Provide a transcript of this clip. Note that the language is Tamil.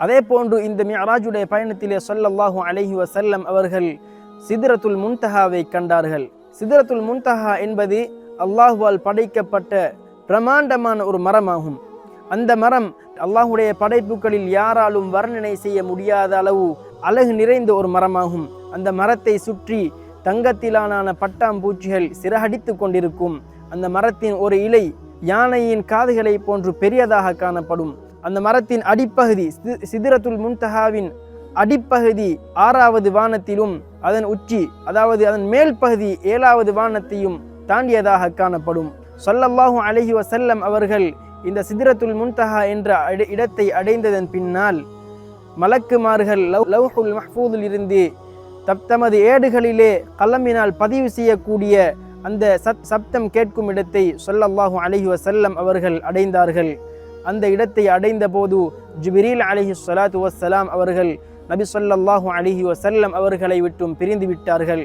அதே போன்று இந்த மிஅராஜுடைய பயணத்திலே ஸல்லல்லாஹு அலைஹி வஸல்லம் அவர்கள் சித்ரத்துல் முன்தஹாவை கண்டார்கள். சித்ரத்துல் முன்தஹா என்பது அல்லாஹ்வால் படைக்கப்பட்ட பிரமாண்டமான ஒரு மரமாகும். அந்த மரம் அல்லாஹ்வுடைய படைப்புகளில் யாராலும் வர்ணனை செய்ய முடியாத அளவு அழகு நிறைந்த ஒரு மரமாகும். அந்த மரத்தை சுற்றி தங்கத்திலான பட்டாம்பூச்சிகள் சிறகடித்து கொண்டிருக்கும். அந்த மரத்தின் ஒரு இலை யானையின் காதுகளை போன்று பெரியதாக காணப்படும். அந்த மரத்தின் அடிப்பகுதி சித்ரத்துல் முன்தஹாவின் அடிப்பகுதி 6வது வானத்திலும் அதன் உச்சி அதாவது அதன் மேல் பகுதி 7வது வானத்தையும் தாண்டியதாக காணப்படும். ஸல்லல்லாஹு அலைஹி வஸல்லம் அவர்கள் இந்த சித்ரத்துல் முன்தஹா என்ற இடத்தை அடைந்ததன் பின்னால் மலக்குமார்கள் லவ்ஹுல் மஹ்ஃபூதில் இருந்து தமது ஏடுகளிலே கலமினால் பதிவு செய்யக்கூடிய அந்த சப்தம் கேட்கும் இடத்தை ஸல்லல்லாஹு அலைஹி வஸல்லம் அவர்கள் அடைந்தார்கள். அந்த இடத்தை அடைந்த போது ஜிப்ரீல் அலைஹிஸ்ஸலாத்து வஸ்ஸலாம் அவர்கள் நபி ஸல்லல்லாஹு அலைஹி வஸல்லம் அவர்களை விட்டும் பிரிந்து விட்டார்கள்.